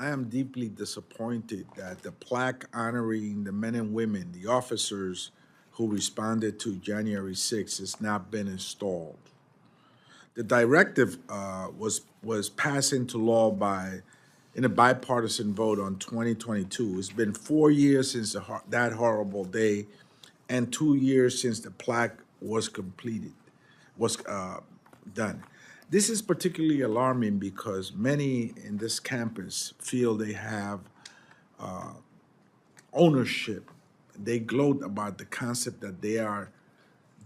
I am deeply disappointed that the plaque honoring the men and women, the officers who responded to January 6th, has not been installed. The directive was passed into law in a bipartisan vote on 2022. It's been 4 years since that horrible day, and 2 years since the plaque was was done. This is particularly alarming because many in this campus feel they have ownership. They gloat about the concept that they are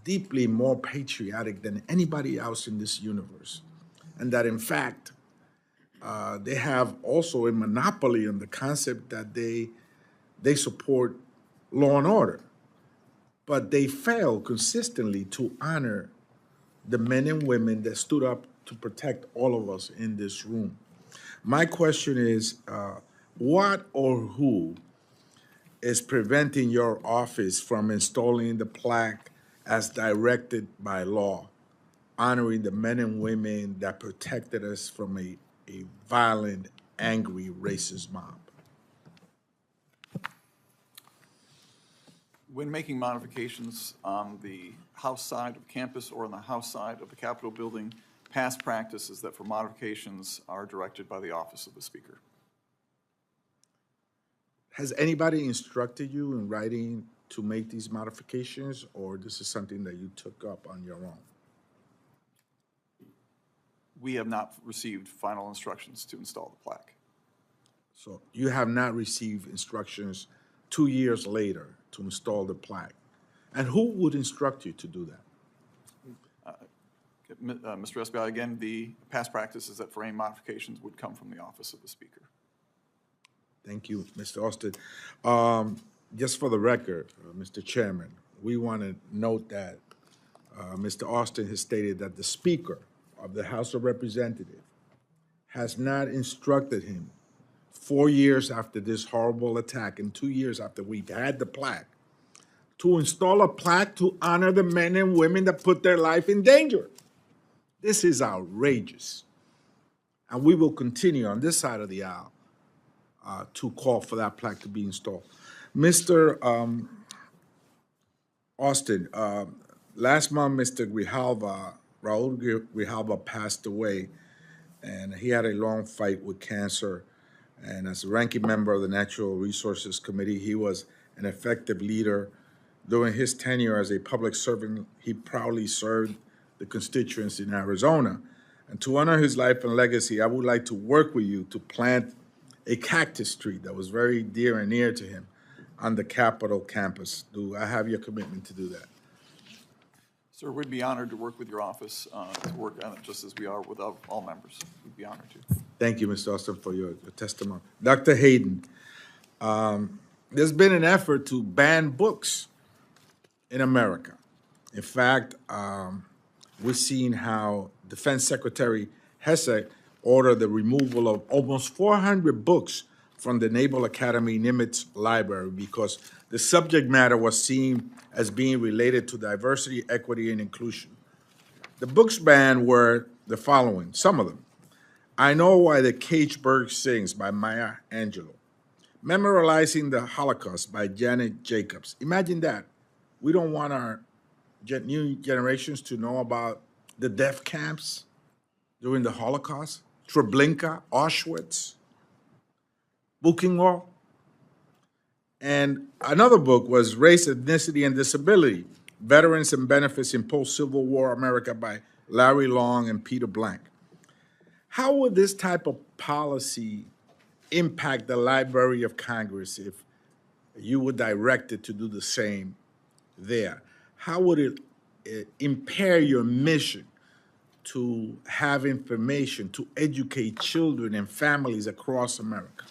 deeply more patriotic than anybody else in this universe, and that in fact they have also a monopoly on the concept that they support law and order, but they fail consistently to honor the men and women that stood up to protect all of us in this room. My question is, what or who is preventing your office from installing the plaque as directed by law, honoring the men and women that protected us from a violent, angry, racist mob? When making modifications on the House side of campus or on the House side of the Capitol building, past practice is that for modifications are directed by the Office of the Speaker. Has anybody instructed you in writing to make these modifications, or this is something that you took up on your own? We have not received final instructions to install the plaque. So you have not received instructions 2 years later to install the plaque. And who would instruct you to do that? Mr. Espaillat, again, the past practice is that for any modifications would come from the Office of the Speaker. Thank you, Mr. Austin. Just for the record, Mr. Chairman, we want to note that Mr. Austin has stated that the Speaker of the House of Representatives has not instructed him 4 years after this horrible attack and 2 years after we've had the plaque to install a plaque to honor the men and women that put their life in danger. This is outrageous. And we will continue on this side of the aisle to call for that plaque to be installed. Mr. Austin, last month, Mr. Raul Grijalva passed away, and he had a long fight with cancer. And as a ranking member of the Natural Resources Committee, he was an effective leader. During his tenure as a public servant, he proudly served the constituents in Arizona. And to honor his life and legacy, I would like to work with you to plant a cactus tree that was very dear and near to him on the Capitol campus. Do I have your commitment to do that? Sir, we'd be honored to work with your office to work on it just as we are with all members. We'd be honored to. Thank you, Mr. Austin, for your testimony. Dr. Hayden, there's been an effort to ban books in America. In fact, we've seen how Defense Secretary Hesse ordered the removal of almost 400 books from the Naval Academy Nimitz Library because the subject matter was seen as being related to diversity, equity, and inclusion. The books banned were the following, some of them. I Know Why the Cage Bird Sings by Maya Angelou. Memorializing the Holocaust by Janet Jacobs. Imagine that. We don't want our new generations to know about the death camps during the Holocaust, Treblinka, Auschwitz, Buchenwald. And another book was Race, Ethnicity, and Disability, Veterans and Benefits in Post-Civil War America by Larry Long and Peter Blank. How would this type of policy impact the Library of Congress if you were directed to do the same there? How would it impair your mission to have information, to educate children and families across America?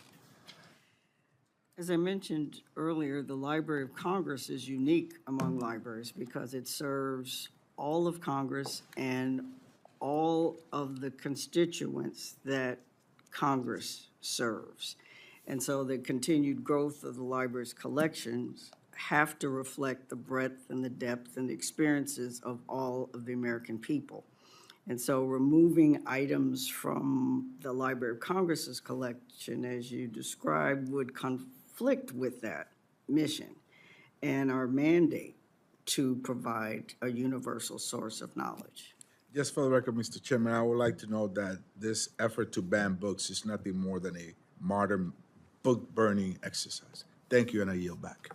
As I mentioned earlier, the Library of Congress is unique among libraries because it serves all of Congress and all of the constituents that Congress serves. And so the continued growth of the library's collections have to reflect the breadth and the depth and the experiences of all of the American people. And so removing items from the Library of Congress's collection, as you described, would conflict with that mission and our mandate to provide a universal source of knowledge. Just for the record, Mr. Chairman, I would like to note that this effort to ban books is nothing more than a modern book burning exercise. Thank you, and I yield back.